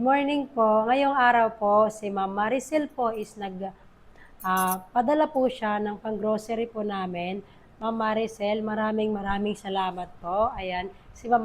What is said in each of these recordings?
morning po. Ngayong araw po, si Ma'am Maricel po is padala po siya ng pang-grocery po namin. Ma'am Maricel, maraming salamat po. Ayan, si Ma'am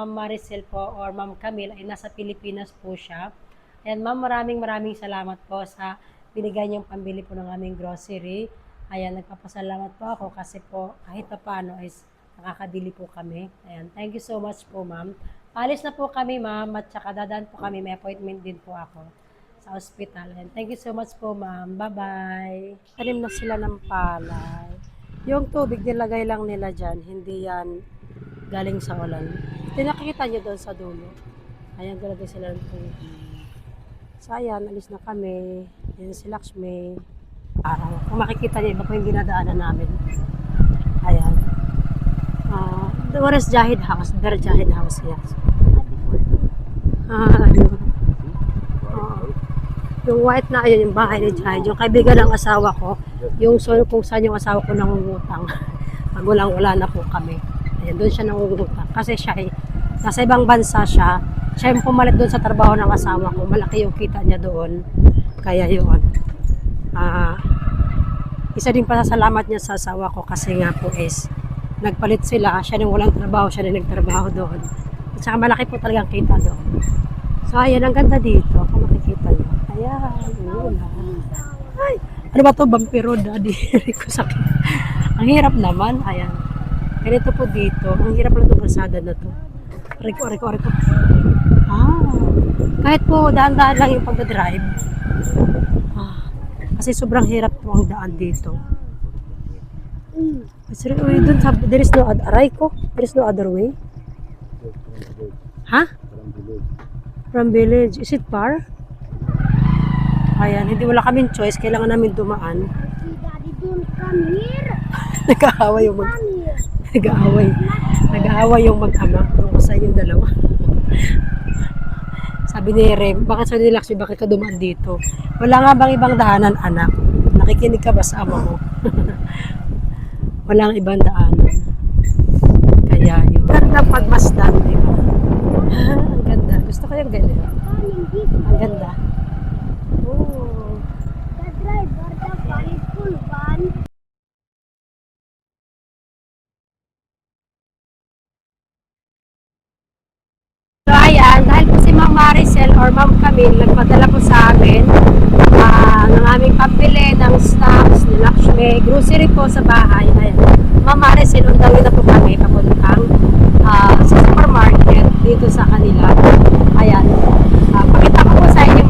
Maricel po or Ma'am Camille ay nasa Pilipinas po siya. Ayan, Ma'am, maraming salamat po sa binigay niyong pambili po ng aming grocery. Ayan, nagpapasalamat po ako kasi po kahit pa paano is nakakabili po kami. Ayan, thank you so much po, Ma'am. Alis na po kami, Ma'am, at saka dadaan po kami. May appointment din po ako sa ospital. And thank you so much po, Ma'am. Bye-bye. Tanim na sila ng palay. Yung tubig, nilagay lang nila dyan. Hindi yan galing sa ulan. Nakikita nyo doon sa dulo. Ayan, talaga sila ng tubig. So, ayan, alis na kami. Ayan si Lakshmi. Araw. Kung makikita nyo, iba po yung dinadaanan namin. Ayan. Where is Jahid House? There Jahid House, yes. Yung white na, ayun, yung bahay ni Jahid. Yung kaibigan ng asawa ko, yung kung saan yung asawa ko nangungutang. Pag wala na po kami. Ayan, doon siya nangungutang. Kasi siya ay, nasa ibang bansa siya. Siya yung pumalit doon sa trabaho ng asawa ko. Malaki yung kita niya doon. Kaya yun. Isa din pasasalamat niya sa asawa ko kasi nga po is nagpalit sila, siya nang walang trabaho, siya nang nagtrabaho doon. At saka malaki po talagang kita doon. So ayan, ang ganda dito, kung makikita nyo. Ayan, yun. Ay, ano ba to? Vampiro, daddy. Ko sakit. Ang hirap naman, ayan. Ganito po dito, ang hirap lang itong kalsada na to. Reko. Kahit po daan-daan lang yung pagdadrive. Kasi sobrang hirap po ang daan dito. There is no other way. Ha? From village. Is it far? Ayan, hindi wala kaming choice. Kailangan namin dumaan. Daddy, don't come here. Nag-aaway yung mag-ama. Kung sa yung dalawa. Sabi ni Rem, bakit sa Lakshmi, bakit ka dumaan dito? Wala nga bang ibang daanan, anak? Nakikinig ka ba sa ama mo? Walang ibang daanan. Kaya yun. Ganda pagmasdan, di ba? Ang ganda. Gusto ko yung ganyan. Ang ganda. Oh. The driver, the faithful one. So ayan, dahil po si Ma'am Maricel or Ma'am Camille nagpadala po sa amin ng aming pambili ng snacks ni Lakshmi, grocery po sa bahay. Ayan. Ma'am Maricel, undawin na po kami papuntang sa supermarket dito sa kanila. Ayan. Pakita ko po sa inyo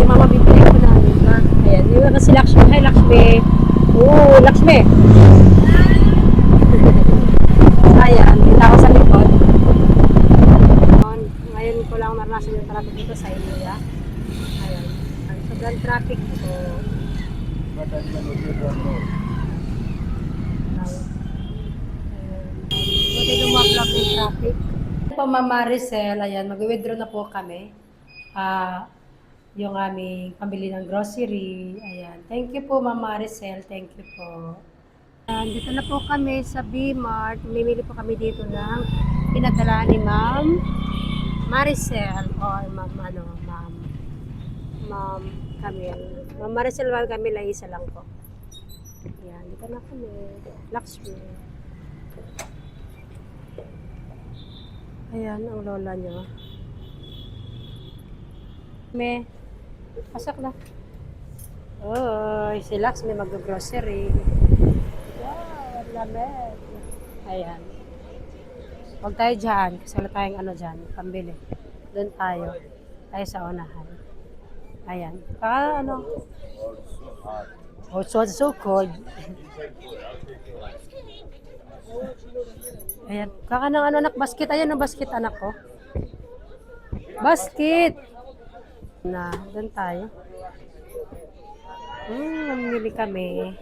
yung mga bibili ko namin. Ayan, yung si Lakshmi. Hi Lakshmi. Oh, Lakshmi. Ayan, kita ko sa likod. Ngayon ko lang naranasan yung traffic dito sa India. Ayan. Sobrang traffic po. Buti dumablog yung traffic. Po Ma'am Maricel, ayan, mag-withdraw na po kami. Yung aming pambili ng grocery. Ayan. Thank you po Ma'am Maricel. Thank you po. Dito na po kami sa B-Mart. Mimili po kami dito ng pinadala ni Ma'am Maricel or Ma'am Camille. Ma'am Maricel, Ma'am Camille ay isa lang po. Ayan, dito na kami. Lakshmi. Ayan, ang lola nyo. Pasok na. Oy, si Lakshmi mag-grocery. Wow, lamig. Ayan. Huwag tayo dyan, kasi wala tayong ano dyan, pambili. Doon tayo. Tayo sa unahan. Ayan. Ano? Oh, so cold. Ayan. Kaka ng ano anak, basket. Ayan ang basket anak ko. Basket! Na, doon tayo. Namili kami.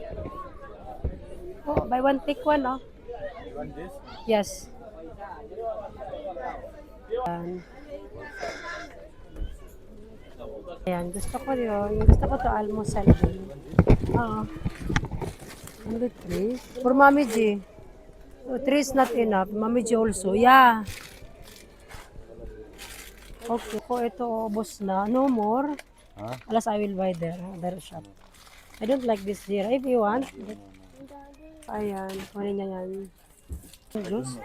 Oh, buy one take one, oh. Yes. Ayan, gusto ko yun. Gusto ko to almusal din. Oo. Only 3? For Mami G. 3 is not enough. Mami G also. Yeah. Okay, ko ito ubos na. No more. Huh? Alas I will buy there. There shop. I don't like this here. If you want. Ayan, kunin niya yan. Juice?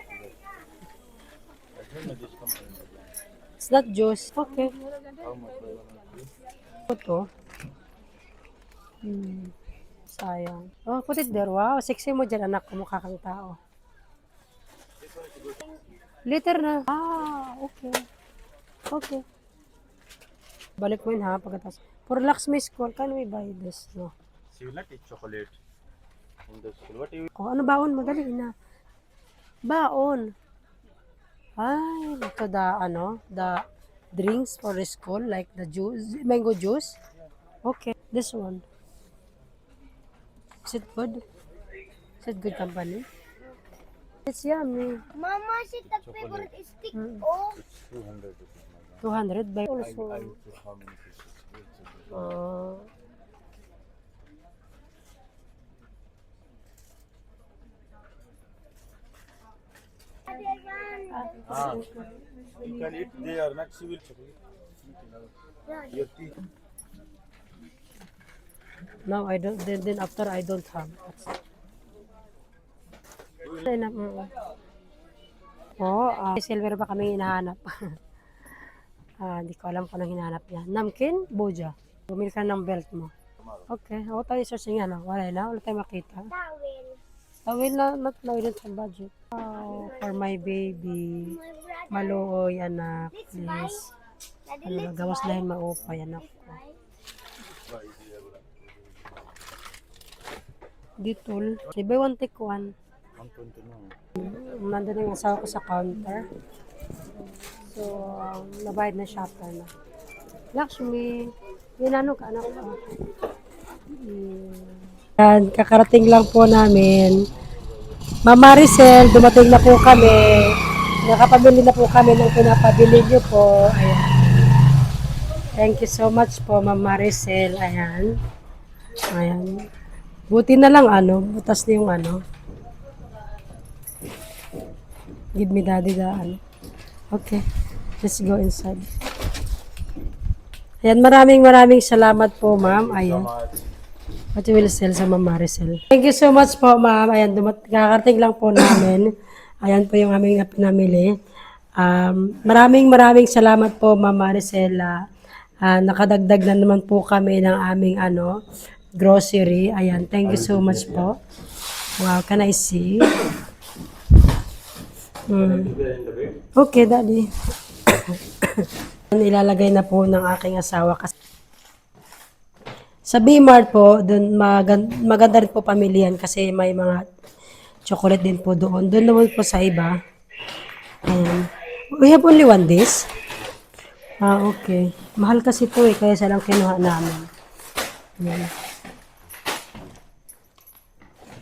It's not juice. Okay. Ito. Sayang. Oh, put it there. Wow, sexy mo dyan, anak. Kumukha kang tao. Later na. Ah, okay. Okay. Balik mo yun ha, pagkatapos. For Lakshmi's call, can we buy this? No. She will not eat chocolate in the school. What you Oh, ano baon? Madali na. Baon. Ay, ito the drinks for the school, like the juice, mango juice. Okay, this one. Is it good? Is it good company? It's yummy. Mama, si the favorite stick. Mm. Oh, it's 200 rupees, madam. 200 by I also. took how many pieces? Ah, you can eat there. Next you will your teeth. No, I don't. Then after I don't have. Ay, oh, silver pa kami hinahanap. Hindi ko alam kung anong hinahanap niya. Namkin, Boja. Bumili ka ng belt mo. Okay, ako tayo searching ano. Wala tayong makita. towel. Tawil na, not now, we don't have budget. Oh, for my baby. My brother. Maluoy, anak. Please. Daddy, Ano, let's gawas buy. lahin maupay, anak ko. Ditol. Di ba one take one? 120 no. Nandun yung asawa ko sa counter. So, nabayad na shopper na. Lakshmi, ginano ka anak ko? Yan, kakarating lang po namin. Mama Maricel, dumating na po kami. Nakapabili na po kami ng pinapabili niyo po. Ayan. Thank you so much po, Mama Maricel. Ayan. Ayan. Buti na lang butas na yung Give me daddy the Okay. Let's go inside. Ayan, maraming salamat po, ma'am. Ayan. What you will sell sa Ma'am Maricel. Thank you so much po, ma'am. Ayan, kakarating lang po namin. Ayan po yung aming pinamili. Maraming salamat po, Ma'am Maricel. Nakadagdag na naman po kami ng aming grocery. Ayan, thank you so much po. Wow, can I see? Okay, daddy. Ilalagay na po ng aking asawa kasi sa B-Mart po, doon maganda rin po pamilihan kasi may mga chocolate din po doon. Doon naman po sa iba. Ayan. We have only one dish? Okay. Mahal kasi po kaya siya lang kinuha namin. Ayan.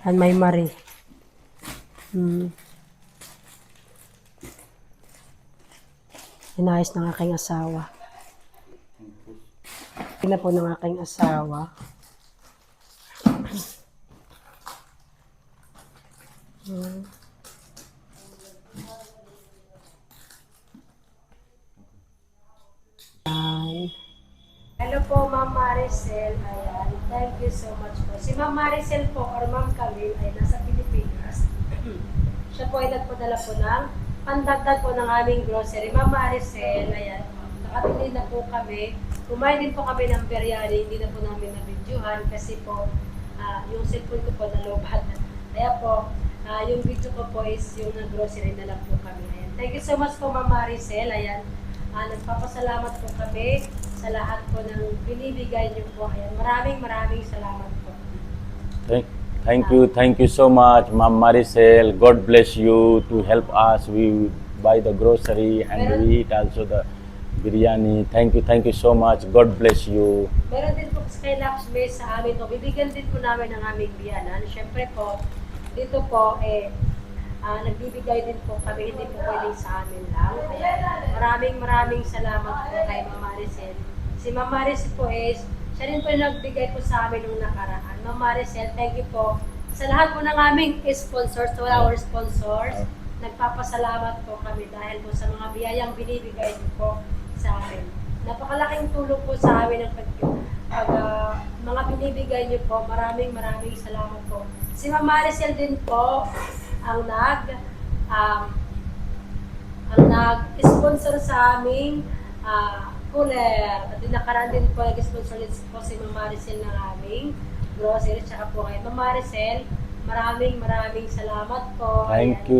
And may Marie. Inayos ng aking asawa. Na po ng aking asawa. Hello po, Ma'am Maricel. Ayan, thank you so much po. Si Ma'am Maricel po, or Ma'am Camille, ay nasa Pilipinas. Siya po ay nagpadala po ng pandagdag po ng aming grocery. Ma'am Maricel, ayan, nakatili na po kami. Kumain din po kami ng biryani, hindi na po namin na-videohan kasi po yung cellphone ko po nalobat. Kaya po, yung video ko po is yung grocery na lang po kami. Ayan. Thank you so much po, Ma'am Maricel. Ayan, nagpapasalamat po kami sa lahat po ng binibigay niyo po. Ayan, maraming salamat po. Thank you so much, Ma'am Maricel. God bless you to help us. We buy the grocery and we eat also the biryani. Thank you so much. God bless you. Meron din po kay Lakshmi sa amin to. Bibigyan din po namin ng aming biyanan. Siyempre po, dito po, nagbibigay din po kami, hindi po pwedeng sa amin lang. Kaya maraming salamat po kay Ma'am Maricel. Si Ma'am Maricel po siya rin po yung nagbigay po sa amin nung nakaraan. Ma'am Maricel, thank you po. Sa lahat po ng aming sponsors, to our sponsors, nagpapasalamat po kami dahil po sa mga biyayang binibigay niyo po sa amin. Napakalaking tulong po sa amin ang mga binibigay niyo po. Maraming salamat po. Si Ma'am Maricel din po ang nag-sponsor sa aming cooler. At nakaraan din po nag-sponsor po si Ma'am Maricel ng aming grocery. Tsaka po kay Ma'am Maricel, maraming salamat po.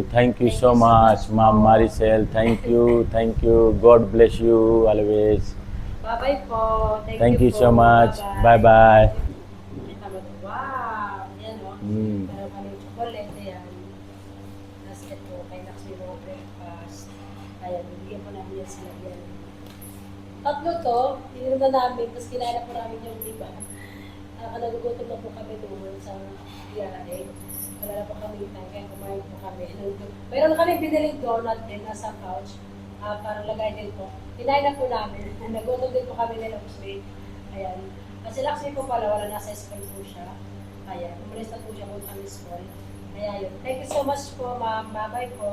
Thank you so much, Ma'am po. Maricel. Thank you. God bless you always. Bye-bye po. Thank you po. so much. Bye-bye. Wow! Yan o. Mm. Meron kami chocolate. Yan. Basket po. Kay Nax may mga breakfast. Kaya bibigyan po namin yan sila yan. Tatlo to. Tininom na namin. Tapos kinain na po namin yung iba. Nagugutom na po kami doon sa biyahe. Wala na po kami time. Kaya kumain po kami. Mayroon na kami biniling donut din nasa couch. Para lagay din po. Kinain na po namin. Nagutom din po kami nila Luxury. Ayan. Kasi Luxury po pala, wala nasa school po siya. Ayan. Umalis na po siya kung kami school. Kaya yun. Thank you so much po, ma'am. Bye-bye po.